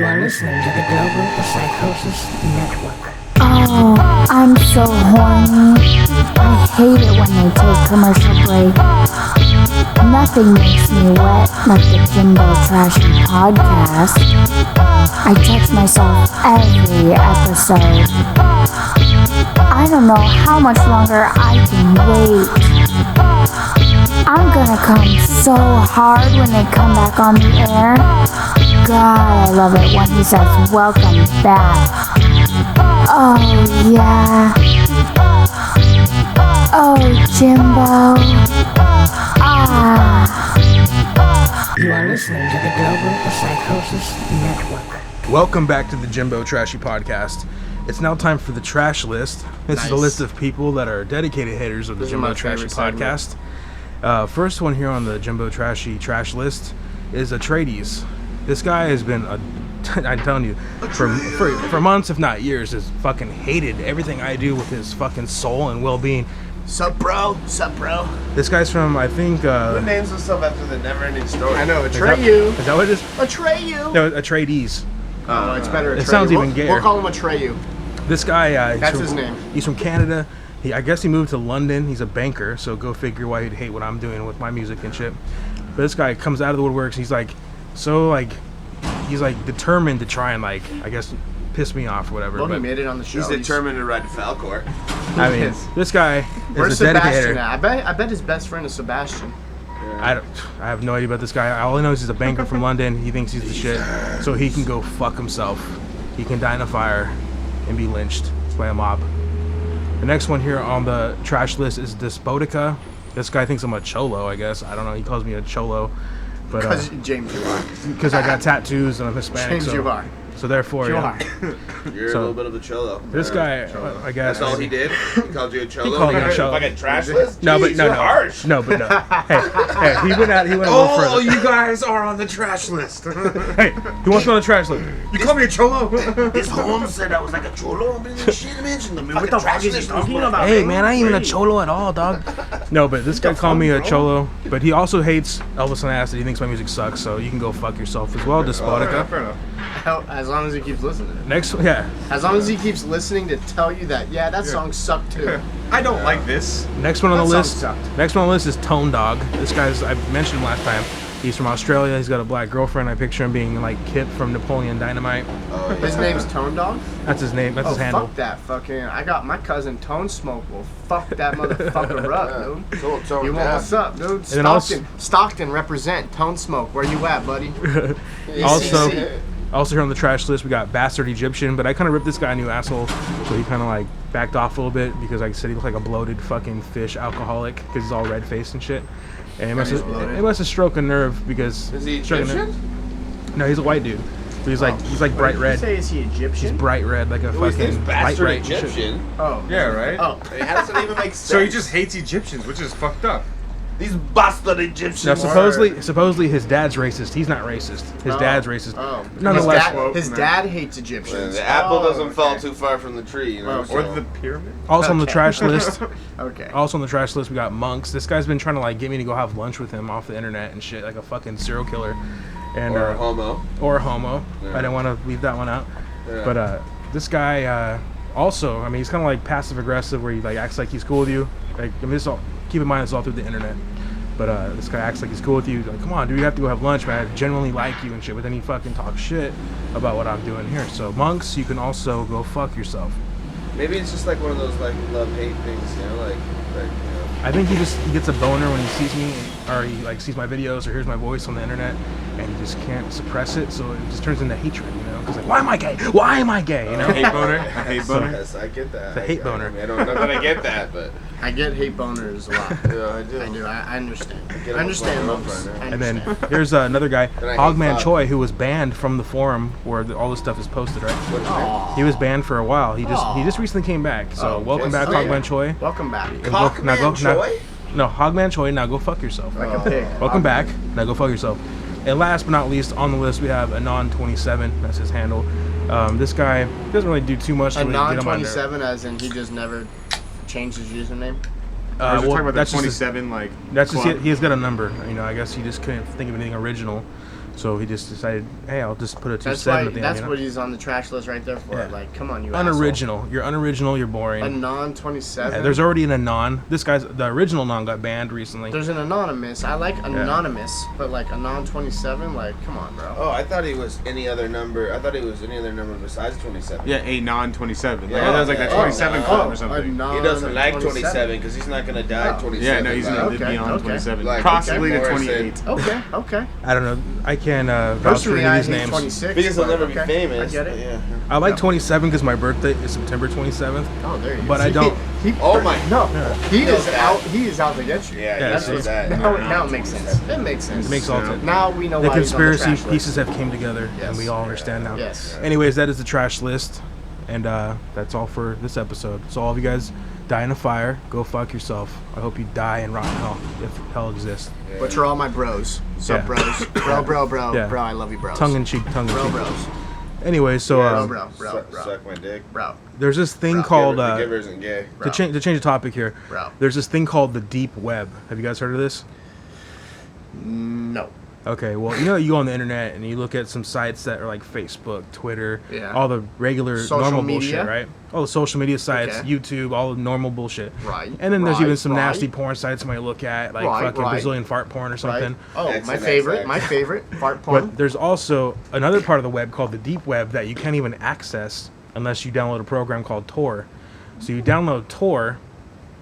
You are listening to the Global Psychosis Network. Oh, I'm so horny. I hate it when they take commercial break. Nothing makes me wet like the Jimbo Trashy podcast. I touch myself every episode. I don't know how much longer I can wait. I'm gonna come so hard when they come back on the air. God, I love it when he says, "Welcome back." Oh, yeah. Oh, Jimbo. Ah. You are listening to the Global Psychosis Network. Welcome back to the Jimbo Trashy podcast. It's now time for the trash list. This is a list of people that are dedicated haters of the Jimbo Trashy podcast. First one here on the Jimbo Trashy trash list is Atreides. This guy has been I'm telling you, for months, if not years, has fucking hated everything I do with his fucking soul and well-being. Sup, bro? Sup, bro? This guy's from, I think, Who names himself after the never-ending story? I know, Is Atreyu. that what it is? Atreyu. No, Atreides. Oh, it's better. It sounds even gayer. We'll call him Atreyu. This guy, That's his name. He's from Canada. I guess he moved to London. He's a banker, so go figure why he'd hate what I'm doing with my music and shit. But this guy comes out of the woodworks. He's determined to try and, like, I guess, piss me off or whatever. Well, he made it on the show. He's determined to ride Falcor. I mean, this guy Where's is a Sebastian dedicator. at? I bet his best friend is Sebastian. I have no idea about this guy. All I know is he's a banker from London. He thinks he's the shit, so he can go fuck himself. He can die in a fire and be lynched by a mob. The next one here on the trash list is Despotica. This guy thinks I'm a cholo, I guess. I don't know. He calls me a cholo. Because James, you are. Because I got tattoos and I'm Hispanic. James, you are. So therefore, You yeah. are. You're a little bit of a cholo. This guy, I guess. That's all he did? He called you a cholo? He called me a cholo. Like a trash list? No, but Jeez, no. you're harsh. No, but no. Hey, he went a little further. Oh, you guys are on the trash list. Hey, who wants to go on the trash list? You call me a cholo? His home said I was like a cholo. But she didn't mention them. What the fuck is he talking about? Hey, man, I ain't even a cholo at all, dog. No, but this guy called me a cholo, but he also hates Elvis on acid. He thinks my music sucks, so you can go fuck yourself as well, Despotica. Fair enough. As long as he keeps listening. Next, yeah. As long as he keeps listening to tell you that, yeah, that song sucked too. I don't like this. Next one on the That list. song sucked. Next one on the list is Tone Dog. This guy's, I mentioned him last time. He's from Australia. He's got a black girlfriend. I picture him being like Kip from Napoleon Dynamite. Oh, His name's Tone Dog? That's his name. That's Oh, his handle. fuck that fucking. I got my cousin Tone Smoke will fuck that motherfucker up, dude. You want what's up, dude? then also- Stockton represent Tone Smoke. Where you at, buddy? Also here on the trash list, we got Bastard Egyptian, but I kind of ripped this guy a new asshole, so he kind of like backed off a little bit because I said he looked like a bloated fucking fish alcoholic because he's all red-faced and shit. And it must have stroked a nerve because... Is he Egyptian? No, he's a white dude. But he's like bright What red. did you say? Is he Egyptian? He's bright red, like a His name's fucking light Bastard red. shit. Egyptian. Oh. Yeah, right? Oh. How does that even make sense? So he just hates Egyptians, which is fucked up. These bastard Egyptians. Now, supposedly his dad's racist. He's not racist. His dad's racist. Oh. Nonetheless, His dad hates Egyptians. The apple doesn't okay. fall too far from the tree, you know. Or the pyramid. also on the trash list, Okay. Also on the trash list, we got Monks. This guy's been trying to like get me to go have lunch with him off the internet and shit, like a fucking serial killer, and Or a homo. Or a homo. Yeah. I didn't want to leave that one out. Yeah. But this guy also, I mean, he's kind of like passive aggressive, where he like acts like he's cool with you. Like, I mean, this all, keep in mind, it's all through the internet. But this guy acts like he's cool with you. He's like, come on, dude, you have to go have lunch, man. I genuinely like you and shit. But then he fucking talks shit about what I'm doing here. So Monks, you can also go fuck yourself. Maybe it's just like one of those like love-hate things, you know, like you know. I think he gets a boner when he sees me, or he like sees my videos or hears my voice on the internet, and he just can't suppress it. So it just turns into hatred, you know? Because like, why am I gay? Why am I gay? You know? Hate boner. A hate boner. Yes, I get that. It's a hate boner. I mean, I don't know that I get that, but I get hate boners a lot. yeah, I do. I do. I understand. get I understand, almost Monks. right now. I And then understand. here's another guy, And I hate Hogman thought. Choi, who was banned from the forum where all this stuff is posted, right? What's his name? Aw. He was banned for a while. He Aw. just recently came back. So Oh, welcome just- back, oh, yeah. Hogman Choi. Welcome back. And now Cockman Choi? No, Hogman Choi. Now go fuck yourself. Like a pig. Welcome back. Now go fuck yourself. And last but not least, on the list we have Anon27. That's his handle. This guy doesn't really do too much to A really get on my nerve. non-27, as in he just never changed his username. Or is it talking about the that's just 27, like, That's just club? he has got a number. You know, I guess he just couldn't think of anything original. So he just decided, hey, I'll just put a 2.7 That's why. at the end. That's you know? what he's on the trash list right there for. Yeah. Like, come on, you Unoriginal. You're unoriginal. You're boring. asshole. A non-27. Yeah, there's already an anon. The original non got banned recently. There's an anonymous. I like anonymous, but like a non-27. Like, come on, bro. Oh, I thought he was any other number. I thought he was any other number besides 27. Yeah, a non-27. Yeah. Like, that was like that Oh, 27 club or something. He doesn't like 27 because he's not gonna die at 27. Yeah, no, he's gonna live Okay, beyond okay. 27, Like, possibly to Morrison. 28. Okay. I don't know. I can't vouch for Personally, any of I these hate names. 26. Because he'll but never be okay, famous. I get it. but yeah. I like 27 because my birthday is September 27th. Oh, there you go. But I don't. Oh my. No, he knows is that. out. He is out to get you. Yeah, Yeah, he knows that. Now it makes sense. It makes sense. It makes all sense. Now we know The why he's on the conspiracy trash list. pieces have came together, Yes. and we all understand now. Yes. Anyways, that is the trash list, and that's all for this episode. So all of you guys die in a fire. Go fuck yourself. I hope you die in rotten hell if hell exists. But you're all my bros. Sup, Yeah. bros? Bro. Yeah. Bro, I love you, bros. Tongue in cheek. Bros. Anyway, so Bro. Suck my dick. Bro. there's this thing Bro. called The giver isn't gay. to change the topic here. Bro. There's this thing called the deep web. Have you guys heard of this? No. Okay, well, you go on the internet and you look at some sites that are like Facebook, Twitter, Yeah. all the regular Social normal media? bullshit, right? All the social media sites, Okay. YouTube, all the normal bullshit. Right. And then there's even some right. nasty porn sites you might look at, like Right, fucking right. Brazilian fart porn or something. Right. Oh, X my and favorite. XX. My favorite. Fart porn. But there's also another part of the web called the deep web that you can't even access unless you download a program called Tor. So you download Tor,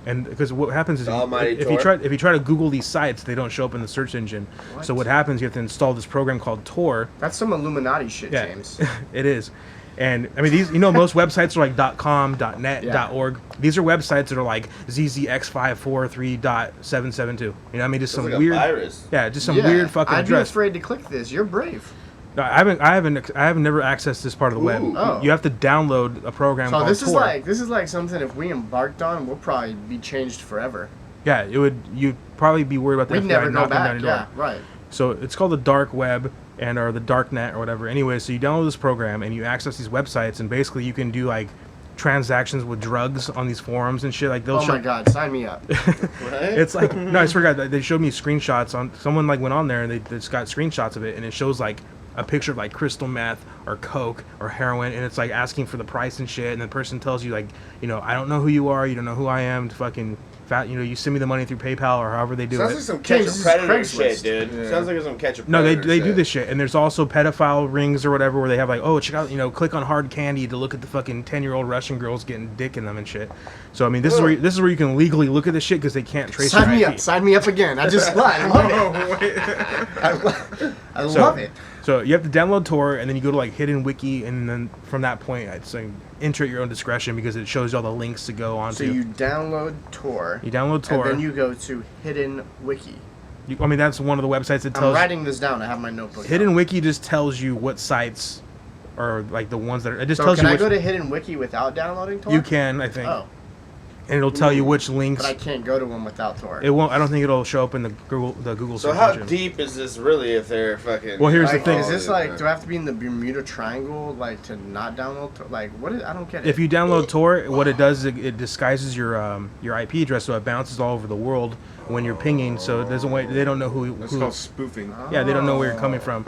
and because what happens is The almighty if you Tor? try to Google these sites, they don't show up in the search engine. So what happens? You have to install this program called Tor. That's some Illuminati shit, Yeah, James. it is. And I mean, these, most websites are like .com, .net, Yeah. .org. These are websites that are like zzx543.772. You know what I mean? Just It's some like weird, a virus. yeah, just some weird fucking I'd address. be afraid to click this. You're brave. No, I have never accessed this part of the web. Ooh. Oh. You have to download a program So called this Tor. is like something if we embarked on, we'll probably be changed forever. Yeah, you'd probably be worried about the We'd FBI never go knocking down back. your door. Yeah, right. So it's called the dark web or the dark net or whatever. Anyway, so you download this program and you access these websites, and basically you can do like transactions with drugs on these forums and shit. Like they'll Oh show. my God, sign me up. Right? It's like no, I swear to God, they showed me screenshots on someone like went on there and they just got screenshots of it, and it shows like a picture of like crystal meth or coke or heroin, and it's like asking for the price and shit, and the person tells you like, I don't know who you are, you don't know who I am, fucking fat, you send me the money through PayPal or however they do Sounds it. like some catch James, a predator this is shit, Craigslist. dude. Sounds like some catch a No, predator they do shit. this shit, and there's also pedophile rings or whatever where they have like, oh, check out, click on hard candy to look at the fucking 10-year-old Russian girls getting dick in them and shit. So I mean, this is where you can legally look at this shit because they can't trace Sign me your up. IP. Sign me up again. I just I love it. I love it. So you have to download Tor, and then you go to like Hidden Wiki, and then from that point, I'd say enter at your own discretion because it shows you all the links to go onto. So you download Tor. You download Tor. And then you go to Hidden Wiki. I mean, that's one of the websites that I'm tells. writing this down. I have my notebook. Hidden out. Wiki just tells you what sites are like the ones that are. It just So tells can you I which. go to Hidden Wiki without downloading Tor? You can, I think, Oh, and it'll tell you which links. but I can't go to one without Tor. It won't. I don't think it'll show up in the Google So search how engine. deep is this really if they're fucking... Well, here's the Like, thing. is this like? Do I have to be in the Bermuda Triangle like to not download Tor? Like what? I don't get it. If you download Tor, what it does is it disguises your IP address, so it bounces all over the world when you're pinging. So it doesn't wait. They don't know who. That's called spoofing. Yeah, they don't know where you're coming from.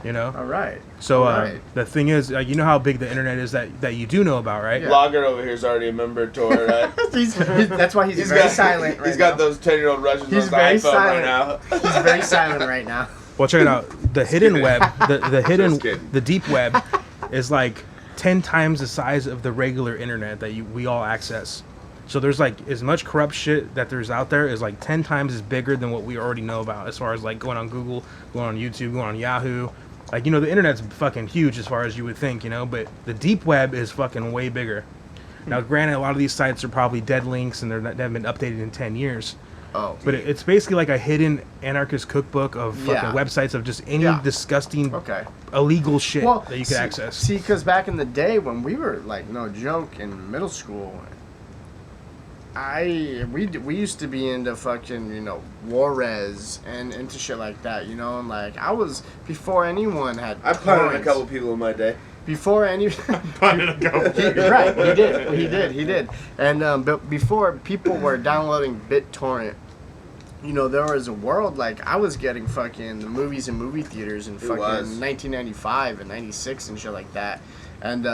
You know. All right. So Alright. the thing is, you know how big the internet is that you do know about, right? Yeah. Logger over here's already a member of Tor, right? That's why he's very silent. Right He's got now. those 10-year-old Russians He's on the very iPhone silent. right now. He's very silent right now. Well, check it out. The hidden web, the hidden, Just kidding. the deep web, is like 10 times the size of the regular internet that we all access. So there's like as much corrupt shit that there's out there is like 10 times as bigger than what we already know about as far as like going on Google, going on YouTube, going on Yahoo. Like, the internet's fucking huge as far as you would think, but the deep web is fucking way bigger. Now, granted, a lot of these sites are probably dead links and they haven't been updated in 10 years. Oh. But it's basically like a hidden anarchist cookbook of fucking Yeah. websites of just any Yeah. disgusting, Okay. illegal shit Well, that you could access. See, because back in the day when we were like, no joke, in middle school, we used to be into fucking Juarez and into shit like that, and like I was before anyone had. I punted a torrents. couple people in my day. Before any. Right, he did, and but before people were downloading BitTorrent you know, there was a world, like, I was getting fucking the movies in movie theaters in fucking 1995 and 96 and shit like that. And,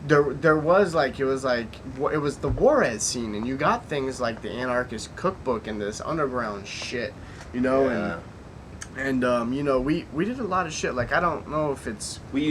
there was, like, it was the Juarez scene, and you got things like the Anarchist Cookbook and this underground shit, you know, and you know, we did a lot of shit, like, I don't know if it's... We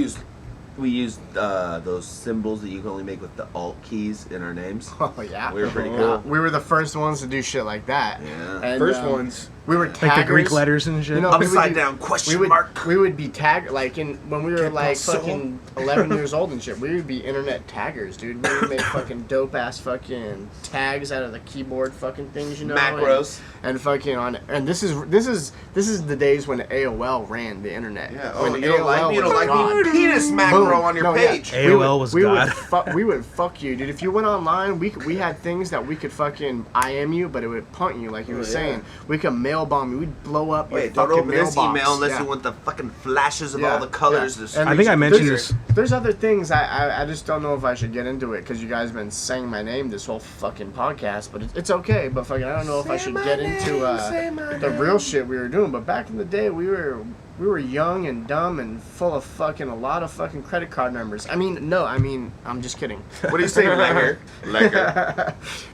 used those symbols that you can only make with the alt keys in our names. Oh, yeah? We were pretty cool. We were the first ones to do shit like that. Yeah. And, First ones. We were taggers. Like the Greek letters and shit. You know, Upside down question mark. We would be tagged, like, when we were, like, fucking 11 years old and shit, we would be internet taggers, dude. We would make fucking dope-ass fucking tags out of the keyboard fucking things, you know? Macros. And fucking and this is the days when AOL ran the internet. Yeah. When Oh, you don't like me? You don't like me? Penis macro on your page. AOL was God. We would fuck you, dude. If you went online, we had things that we could fucking IM you, but it would punt you, like you were saying. We could mail bomb you. We'd blow up your Wait, don't fucking open this mailbox. email unless you want the fucking flashes of all the colors. And I think I mentioned this. There's other things I just don't know if I should get into it because you guys have been saying my name this whole fucking podcast, but it's okay. But fucking, I don't know if I should get into the real shit we were doing. But back in the day, we were young and dumb and full of fucking a lot of fucking credit card numbers. I'm just kidding. What do you say, Legger?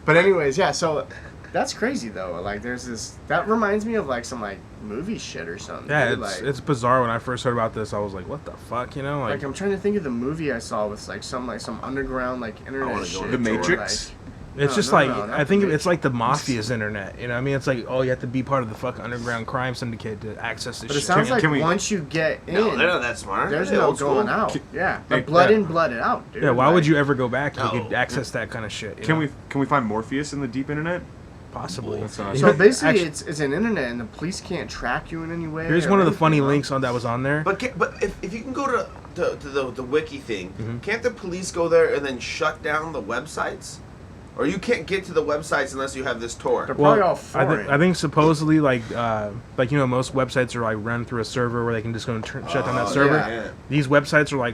But anyways, yeah. So that's crazy though. Like, there's this that reminds me of like some like movie shit or something. Yeah, dude. it's bizarre. When I first heard about this, I was like, "What the fuck?" You know, Like I'm trying to think of the movie I saw with like some underground like internet shit. The Matrix? It's No, just no, like no, not I think the it's like the mafia's internet. You know, what I mean, it's like, oh, you have to be part of the fucking underground crime syndicate to access this But it shit. sounds like can we- once you get in, No, they're not that smart. there's They're no old school. going out. Yeah, Hey, but blood yeah. in, blood out, dude. Yeah, why Like, would you ever go back if you No. could access that kind of shit? You Can know? we find Morpheus in the deep internet? Possibly. That's awesome. So basically, Actually, it's an internet, and the police can't track you in any way. here's or one of the anything, funny huh? links that was on there. But if you can go to the wiki thing, Mm-hmm. can't the police go there and then shut down the websites? Or you can't get to the websites unless you have this Tor. They're probably all foreign. I think supposedly like you know, most websites are like run through a server where they can just go and shut down that server. yeah. These websites are like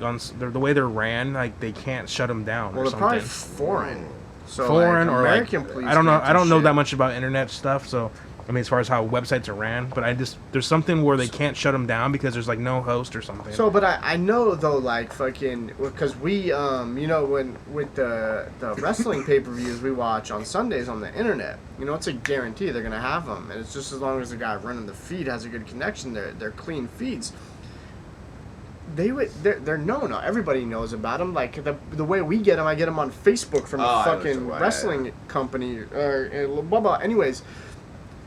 the way they're ran, like they can't shut them down Well, or they're probably something. foreign. So Foreign like, or American like police. I don't know. can't I don't know shit. that much about internet stuff, so I mean, as far as how websites are ran, but there's something where they can't shut them down because there's like no host or something. So, but I know though, like fucking, because we you know, when with the wrestling pay-per-views we watch on Sundays on the internet, you know, it's a guarantee they're gonna have them, and it's just as long as the guy running the feed has a good connection, they're clean feeds. They're known. Everybody knows about them. Like the way we get them, I get them on Facebook from a fucking wrestling company or blah blah. Anyways,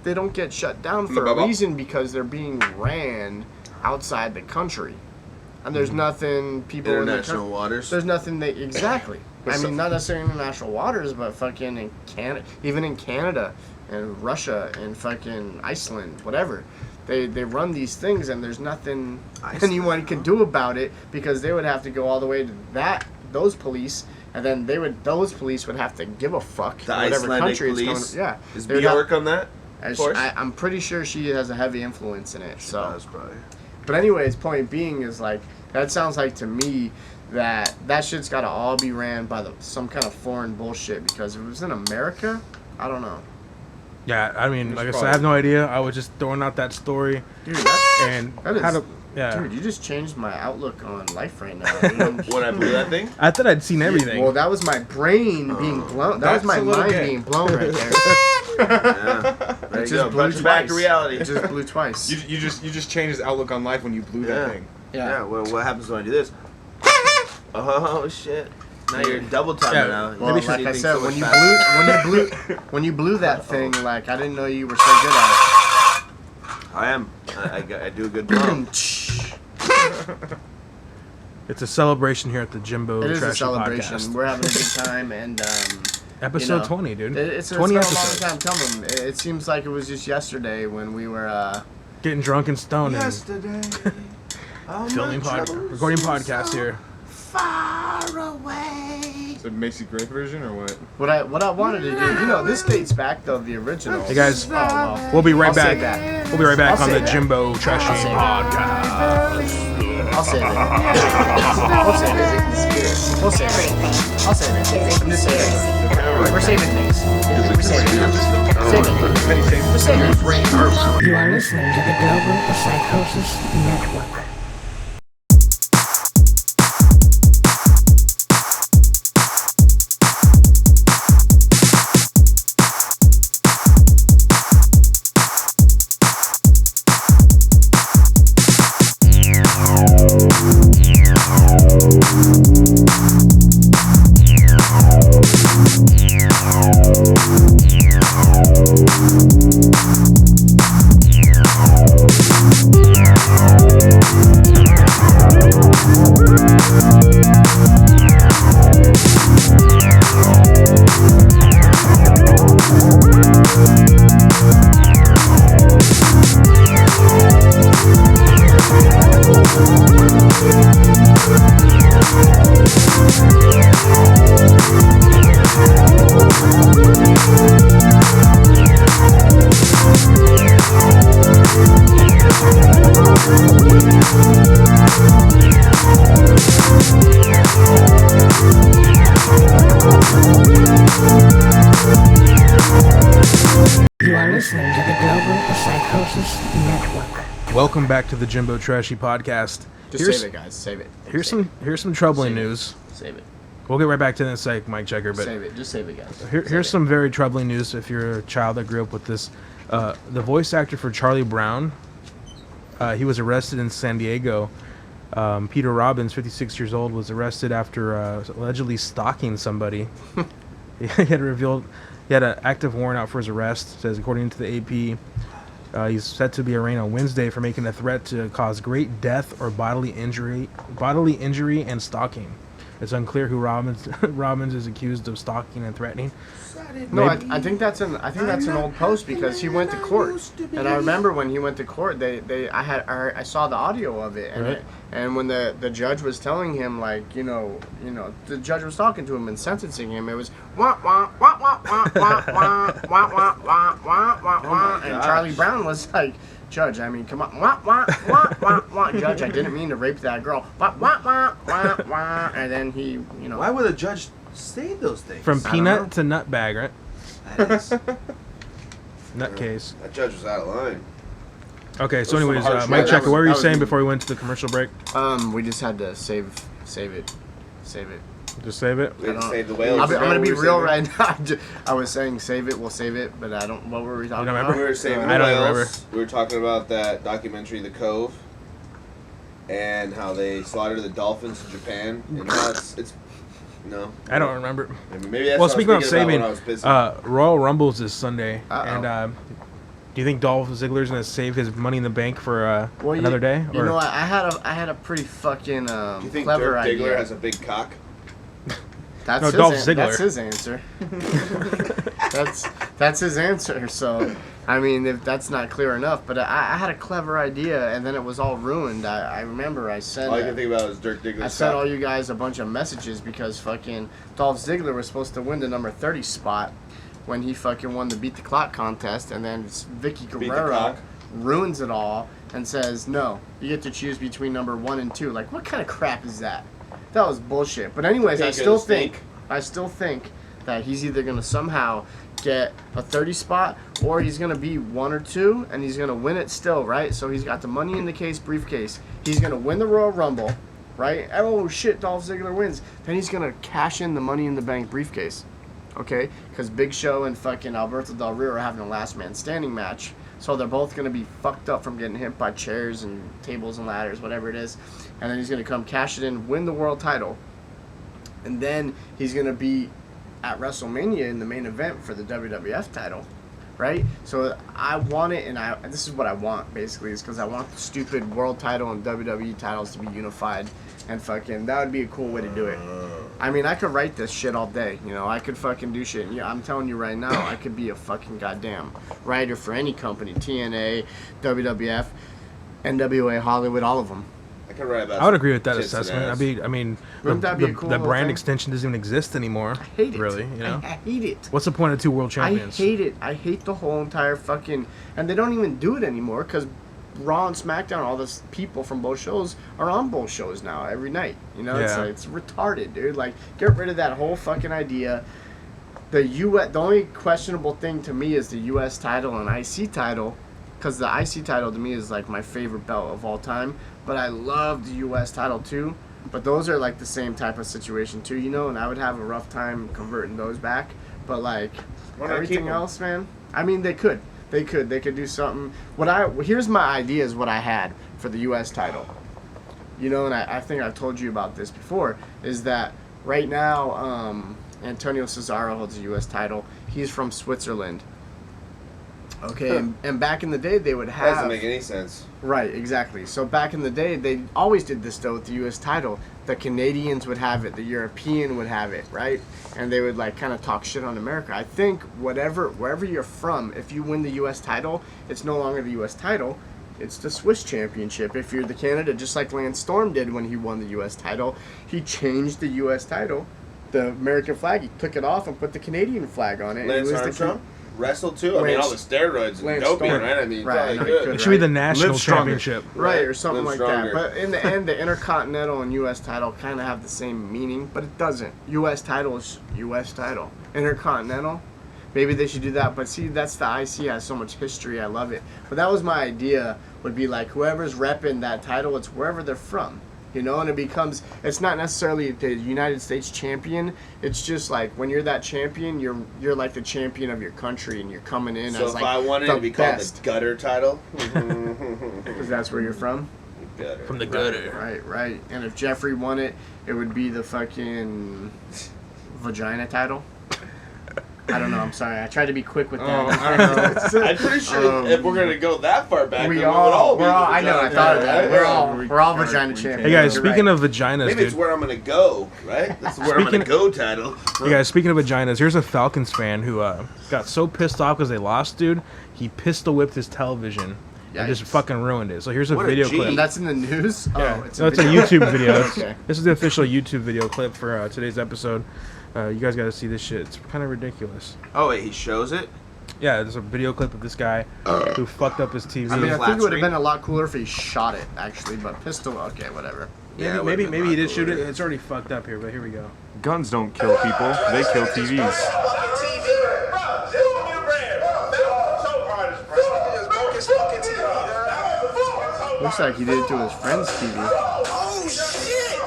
they don't get shut down for a reason because they're being ran outside the country, and there's nothing people International waters. There's nothing they exactly. I mean, not necessarily international waters, but fucking in Canada, even in Canada and Russia and fucking Iceland, whatever. They run these things, and there's nothing anyone can do about it because they would have to go all the way to those police, and then those police would have to give a fuck The whatever Icelandic country police. it's going. Yeah, Is They would Bjork on that? I'm pretty sure she has a heavy influence in it. So, That's probably. but anyways, point being is like that sounds like to me that shit's got to all be ran by some kind of foreign bullshit because if it was in America, I don't know. yeah, I mean, like I said, I have no idea. I was just throwing out that story, Dude, and dude, you just changed my outlook on life right now. Dude. When I blew that thing? I thought I'd seen everything. Well, that was my brain being blown. That was my That's a little mind gay. being blown right there. Yeah. There It you just go. blew Punch back to twice. reality. It just blew twice. You just changed his outlook on life when you blew that thing. Yeah. Well, what happens when I do this? Oh shit! Now you're double timing now. Well, Maybe like you I think said, so when you much faster. when you blew that thing, like I didn't know you were so good at I am. I do a good blow. it. It's a celebration here at the Jimbo It is a Trashy celebration. Podcast. We're having a good time, and Episode you know, 20, dude. it's 20 been episodes. a long time coming. It seems like it was just yesterday when we were Getting drunk and stoned and Yesterday. recording podcasts here. Far away. Is it Macy Gray version or what? what I wanted to do. You know, this dates back though the original. Hey guys, Oh, well. we'll be right I'll save back. that. We'll be right back I'll on the save that. Jimbo Trashy I'll save Podcast. I'll save it. We'll save it. We'll save it. I'll save it. I'm just saying. We're saving things. We're saving it. Save it. We're saving it. listening to the Global Psychosis Network. You are listening to the Global Psychosis Network. Welcome back to the Jimbo Trashy podcast. Just save it, guys. Save it. Here's some troubling news. Save it. We'll get right back to that in a sec, Mike Checker. But Save it. Just save it, guys. Here's some very troubling news if you're a child that grew up with this. The voice actor for Charlie Brown, he was arrested in San Diego. Peter Robbins, 56 years old, was arrested after allegedly stalking somebody. He had an active warrant out for his arrest. Says according to the AP, he's set to be arraigned on Wednesday for making a threat to cause great death or bodily injury, and stalking. It's unclear who Robbins is accused of stalking and threatening. No, I think that's an old post because he went to court, and I remember when he went to court, I saw the audio of it, and Right. and when the judge was telling him, like, the judge was talking to him and sentencing him, it was wah wah wah wah wah wah wah wah wah wah wah wah wah, and Charlie Brown was like, Judge, I mean, come on, wah wah wah wah wah, Judge, I didn't mean to rape that girl, wah wah wah wah wah, and then he, Why would a judge say those things? From I don't peanut to nutbag, right? That is, Nutcase. that judge was out of line. Okay, so Those are anyways, some harsh Mike words. Checker, what were you That was saying me. before we went to the commercial break? we just had to save it. Just save it. We had to don't- save the whales. I'm gonna be We were real saving- right now. I was saying save it, we'll save it, but I don't. What were we talking don't about? remember? We were saving I the don't whales. remember. We were talking about that documentary, The Cove, and how they slaughtered the dolphins in Japan. And now it's no. I don't remember. Maybe that's Well, what I was speaking of thinking about saving, when I was busy. Royal Rumble's this Sunday, Uh-oh. and do you think Dolph Ziggler's gonna save his Money in the Bank for another day? You know what? I had a pretty fucking Do you think clever Dirk Diggler idea. has a big cock? That's No, his Dolph Ziggler. That's his answer. that's his answer. So, I mean, if that's not clear enough, but I had a clever idea, and then it was all ruined. I remember I sent. All I can think about is Dirk Diggler's I sent all cock. you guys a bunch of messages because fucking Dolph Ziggler was supposed to win the number 30 spot when he fucking won the Beat the Clock contest, and then Vicky the Guerrero Clock. ruins it all and says, no, you get to choose between number 1 and 2. Like, what kind of crap is that? That was bullshit. But anyways, I Stink still of the stink. think that he's either going to somehow get a 30 spot or he's going to be 1 or 2 and he's going to win it still, right? So he's got the Money in the Case briefcase. He's going to win the Royal Rumble, right? Oh shit, Dolph Ziggler wins. Then he's going to cash in the Money in the Bank briefcase. Okay? Because Big Show and fucking Alberto Del Rio are having a last man standing match. So they're both going to be fucked up from getting hit by chairs and tables and ladders, whatever it is. And then he's going to come cash it in, win the world title. And then he's going to be at WrestleMania in the main event for the WWF title, right? So I want it, and this is what I want, basically, is because I want the stupid world title and WWE titles to be unified. And fucking, that would be a cool way to do it. I mean, I could write this shit all day, I could fucking do shit. Yeah, I'm telling you right now, I could be a fucking goddamn writer for any company, TNA, WWF, NWA, Hollywood, all of them. I could write about. I would agree with that tits and assessment. ass. Wouldn't that be a cool the little brand thing? extension doesn't even exist anymore. I hate it. Really, I hate it. What's the point of 2 world champions? I hate it. I hate the whole entire fucking... And they don't even do it anymore because Raw and SmackDown, all those people from both shows are on both shows now every night. Yeah. It's retarded, dude. Like, get rid of that whole fucking idea. The only questionable thing to me is the U.S. title and IC title because the IC title to me is like my favorite belt of all time. But I love the US title too. But those are like the same type of situation too, you know. And I would have a rough time converting those back. But like everything else, man. I mean, they could do something. Here's my idea is what I had for the US title. You know, and I think I've told you about this before, is that right now, Antonio Cesaro holds the U.S. title. He's from Switzerland. Okay, and back in the day, they would have... That doesn't make any sense. Right, exactly. So back in the day, they always did this, though, with the U.S. title. The Canadians would have it. The European would have it, right? And they would, like, kind of talk shit on America. I think wherever you're from, if you win the U.S. title, it's no longer the U.S. title. It's the Swiss championship. If you're the Canada, just like Lance Storm did when he won the U.S. title, he changed the U.S. title, the American flag. He took it off and put the Canadian flag on it. Lance Armstrong wrestled too. I mean, all the steroids and doping, right? I mean, right, good. It should be the national championship, right, or something like that. But in the end, the Intercontinental and U.S. title kind of have the same meaning, but it doesn't. U.S. title is U.S. title. Intercontinental. Maybe they should do that, but see, that's the IC has so much history. I love it. But that was my idea. Would be like whoever's repping that title, it's wherever they're from, you know. And it's not necessarily the United States champion. It's just like when you're that champion, you're like the champion of your country, and you're coming in as like the best. So if I wanted to be called the gutter title, because that's where you're from. Gutter. From the gutter. Right. And if Jeffrey won it, it would be the fucking vagina title. I don't know. I'm sorry. I tried to be quick with that. I don't know. I'm pretty sure if we're gonna go that far back, we're all. I know. I thought of that. We're all vagina champions. Hey guys, speaking of vaginas, maybe it's where I'm gonna go. Right? That's where I'm gonna go. Title. Hey guys, speaking of vaginas, here's a Falcons fan who got so pissed off because they lost, dude. He pistol whipped his television. And just fucking ruined it. So here's a video clip. That's in the news? Yeah. It's a YouTube video. Okay. This is the official YouTube video clip for today's episode. You guys got to see this shit. It's kind of ridiculous. Oh, wait, he shows it? Yeah, there's a video clip of this guy who fucked up his TV. I mean, I think it would have been a lot cooler if he shot it, actually, but pistol, okay, whatever. Yeah, maybe he did shoot it. It's already fucked up here, but here we go. Guns don't kill people. They kill TVs. Looks like he did it to his friend's TV. Oh, shit!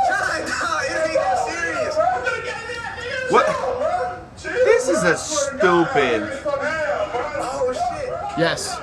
John, it ain't serious. What? This is a stupid. Oh, shit. Yes.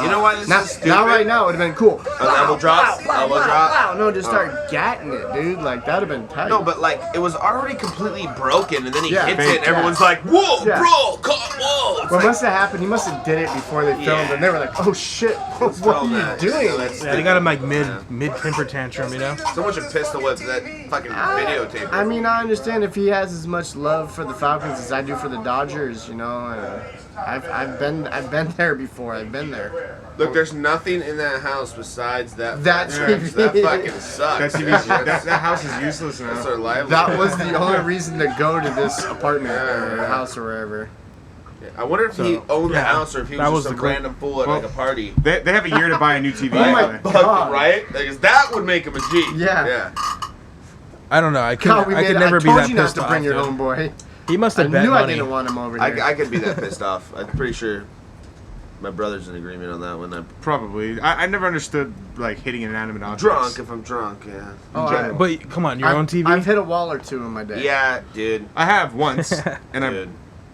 You know why this is stupid? Not right now. It would have been cool. Elbow drop. Elbow drop. Wow, no, just start gatting it, dude. Like, that would have been tight. No, but, like, it was already completely broken, and then he hits it, and everyone's like, whoa, bro, whoa. What must have happened, he must have did it before they filmed, and they were like, oh, shit, what are you doing? Yeah, they got him, like, mid-temper tantrum, you know? Someone should pistol whip that fucking videotape. I mean, I understand if he has as much love for the Falcons as I do for the Dodgers, you know. I've been there before. I've been there. Look, there's nothing in that house besides that. That TV. That fucking sucks. That house is useless now. That's our livelihood. That was the only reason to go to this apartment or house or wherever. I wonder if he owned the house or if he was just some random fool at like a party. They have a year to buy a new TV. Oh my God. Right? Because that would make him a G. Yeah. I don't know. I could never be that pissed off. I told you not to bring your homeboy. He must have bet money. money. I didn't want him over here. I could be that pissed off. I'm pretty sure my brother's in agreement on that one. Probably. I never understood like hitting inanimate objects. Drunk, if I'm drunk, yeah. Oh, but come on, your own TV? I've hit a wall or two in my day. Yeah, dude. I have once, and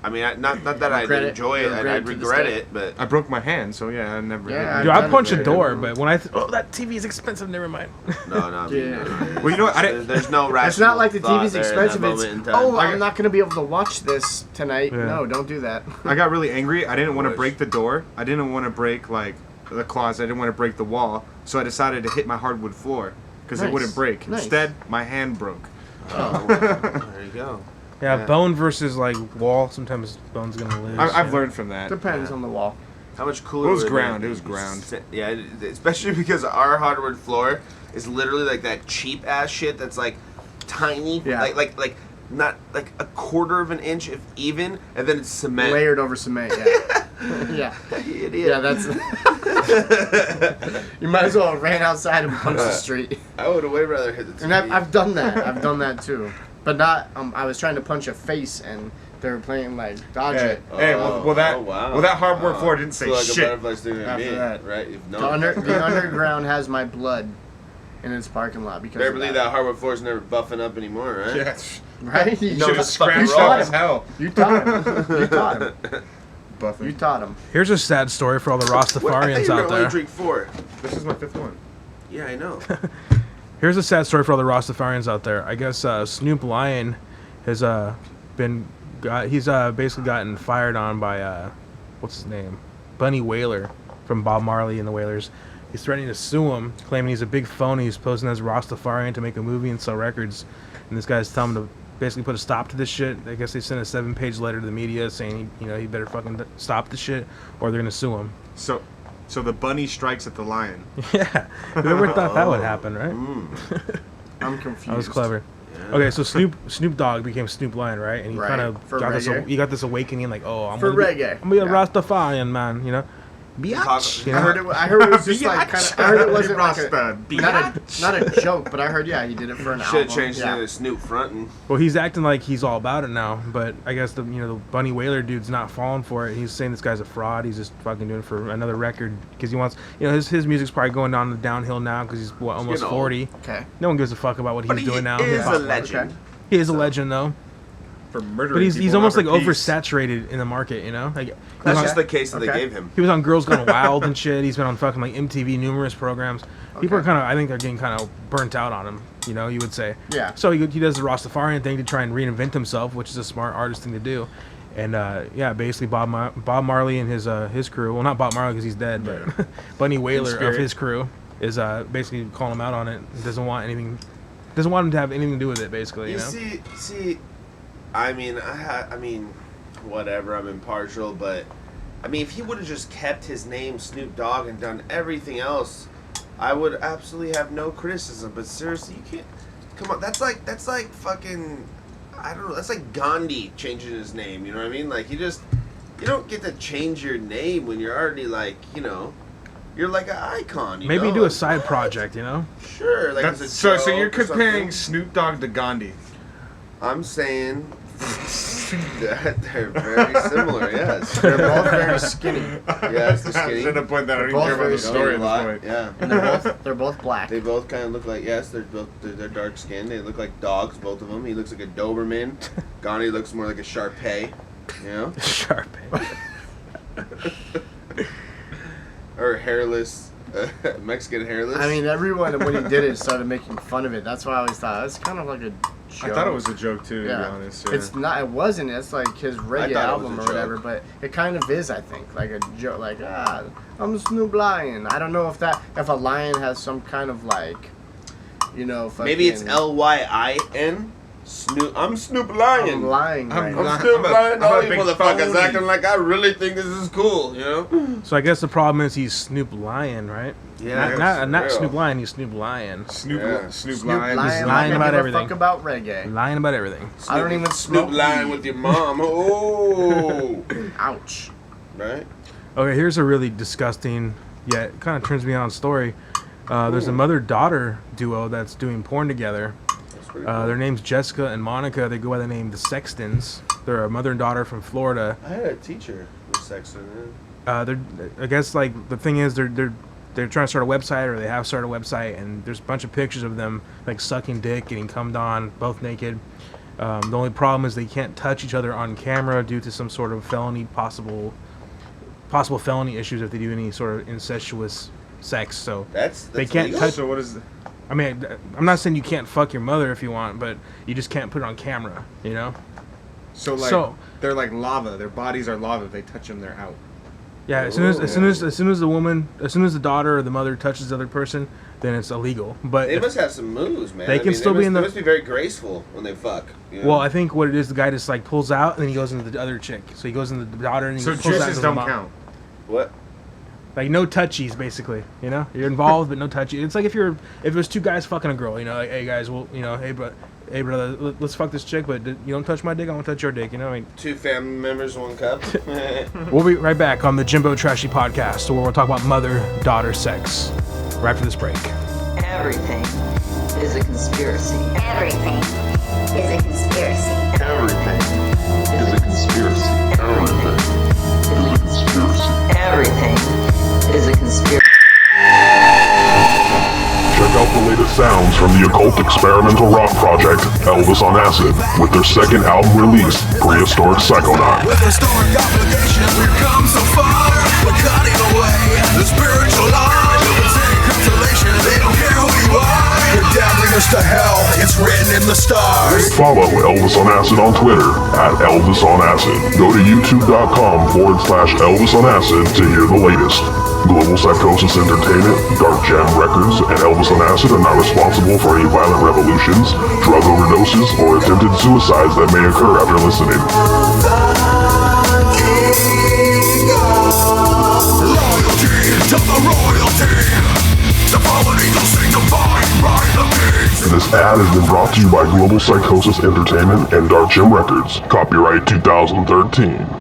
I mean, not that I didn't enjoy it, I'd regret it, but I broke my hand, so yeah, I never. Dude, I punched a door, but when that TV is expensive. Never mind. No. Well, you know what? There's no rational. It's not like the TV's expensive. It's I'm not gonna be able to watch this tonight. Yeah. No, don't do that. I got really angry. I didn't want to break the door. I didn't want to break like the closet. I didn't want to break the wall, so I decided to hit my hardwood floor because it wouldn't break. Nice. Instead, my hand broke. Oh, there you go. Yeah, bone versus like wall. Sometimes bone's gonna lose. I've learned from that. Depends on the wall. How much cooler? It was ground. It was ground. Yeah, especially because our hardwood floor is literally like that cheap ass shit that's like tiny. Yeah. Like not like a quarter of an inch if even, and then it's cement. Layered over cement. Yeah. Yeah. You idiot. Yeah, that's. You might as well have ran outside and punched the street. I would have way rather hit the TV. And I've done that. I've done that too. But not. I was trying to punch a face, and They were playing like dodge Hey, it. that hardwood floor didn't say like shit. a butterfly stinging at me, after that. right? If The underground has my blood in its parking lot because. Better believe that hardwood floor's never buffing up anymore, right? Yeah. Right? You Should have scratched taught up as him. hell. You taught him. You taught him. Buffing. You taught him. Here's a sad story for all the What? I thought Rastafarians you were out only there. drink 4. This is my 5th one. Yeah, I know. Here's a sad story for all the Rastafarians out there. I guess Snoop Lion has he's basically gotten fired on by what's his name, Bunny Wailer from Bob Marley and the Wailers. He's threatening to sue him, claiming he's a big phony. He's posing as a Rastafarian to make a movie and sell records. And this guy's telling him to basically put a stop to this shit. I guess they sent a 7-page letter to the media saying he better fucking stop the shit or they're gonna sue him. So the bunny strikes at the lion. Yeah, whoever thought that would happen, right? I'm confused. That was clever. Okay, so Snoop Dogg became Snoop Lion, right? And he Right, kind of for got reggae. he got this awakening, like, oh, I'm For gonna reggae. I'm gonna be a Yeah. Rastafarian, man. Biatch. You I know? heard it was just like kind of. I heard it wasn't like Rasta. not a joke, but I heard he did it for an Should album. have changed yeah. it to Snoop frontin'. Well, he's acting like he's all about it now, but I guess the Bunny Wailer dude's not falling for it. He's saying this guy's a fraud. He's just fucking doing it for another record because he wants, his music's probably going down the downhill now because he's almost getting old. 40. Okay. No one gives a fuck about what But he's he doing now. is Yeah. a legend. Okay. He is a legend though, For murdering but he's people almost like over peace. oversaturated in the market. Like That's he's just on, the case that they Okay. gave him. he was on Girls Gone Wild and shit. He's been on fucking like MTV numerous programs. People are I think they're getting kind of burnt out on him. You would say. Yeah. So he does the Rastafarian thing to try and reinvent himself, which is a smart artist thing to do. And basically Bob Marley and his crew. Well, not Bob Marley because he's dead, but Bunny Wailer of his crew is basically calling him out on it. Doesn't want him to have anything to do with it. Basically, You see, I mean, whatever. I'm impartial, but I mean, if he would have just kept his name Snoop Dogg and done everything else, I would absolutely have no criticism. But seriously, you can't. Come on, that's like fucking. I don't know. That's like Gandhi changing his name. You know what I mean? Like you don't get to change your name when you're already like you're like an icon. Maybe know? do a Like, side what? Project. Sure, like That's, it's a so joke you're or comparing something. Snoop Dogg to Gandhi. I'm saying that they're very similar. Yes, They're both very skinny. yes, they're I skinny. should have pointed that. I don't Both even care about very the story at a lot. this point. Yeah, And they're both black. they both kind of look like they're dark skinned. They look like dogs, both of them. He looks like a Doberman. Gandhi looks more like a Shar-Pei. You know, Sharpay. or hairless. Mexican hairless. I mean, everyone when he did it started making fun of it. That's why I always thought it's kind of like a joke. I thought it was a joke too, to be Yeah. honest. Yeah. It's not. It wasn't. It's like his reggae thought it was album a or whatever. joke. But it kind of is. I think like a joke. Like I'm Snoop Lion. I don't know if a lion has some kind of like, fucking, maybe it's Lyin. Snoop. I'm Snoop Lion. I'm lying. Right? I'm Snoop Lion. All I'm a you big motherfuckers phony. acting like I really think this is cool. You know? So I guess the problem is he's Snoop Lion, right? Yeah, Not real. Snoop Lion. He's Snoop Lion. Snoop Yeah. Snoop Snoop Lion. Lion. lying I about don't give a everything. Fuck about reggae. Lying about everything. I don't even Snoop smoke Lion weed. with your mom. Oh, Ouch. right. Okay, here's a really disgusting, yet kind of turns me on story. There's a mother-daughter duo that's doing porn together. That's pretty Their name's Jessica and Monica. They go by the name the Sextons. They're a mother and daughter from Florida. I had a teacher with Sexton. I guess like the thing is they're trying to start a website, or they have started a website, and there's a bunch of pictures of them like sucking dick, getting cummed on, both naked. The only problem is they can't touch each other on camera due to some sort of possible felony issues if they do any sort of incestuous sex. So That's they can't legal? touch. So what is? I mean, I'm not saying you can't fuck your mother if you want, but you just can't put it on camera. So they're like lava. Their bodies are lava. If they touch them, they're out. Yeah, as soon as the daughter or the mother touches the other person, then it's illegal. But They must have some moves, man. They can still be in They the- must be very graceful when they fuck. You know? well, I think what it is, the guy just like pulls out and then he goes into the other chick. So he goes into the daughter and he So pulls out juices into the don't mom. count. What? Like no touchies, basically. You're involved but no touchies. It's like if it was two guys fucking a girl. Like, hey guys, well, hey brother, let's fuck this chick, but you don't touch my dick, I won't touch your dick. I mean, Two family members, one cup. we'll be right back on the Jimbo Trashy podcast, where we'll talk about mother-daughter sex right after this break. Everything is a conspiracy. Everything is a conspiracy. Everything is a conspiracy. sounds from the occult experimental rock project Elvis on Acid with their second album release, Prehistoric Psychonaut. With historic obligation, we've come so far. We're cutting away the spiritual line. Consolation, they don't care who you are. You're damning us to hell, it's written in the stars. Follow Elvis on Acid on Twitter @Elvis on Acid. Go to youtube.com/Elvis on Acid to hear the latest. Global Psychosis Entertainment, Dark Jam Records, and Elvis on Acid are not responsible for any violent revolutions, drug overdoses, or attempted suicides that may occur after listening. This ad has been brought to you by Global Psychosis Entertainment and Dark Jam Records. Copyright 2013.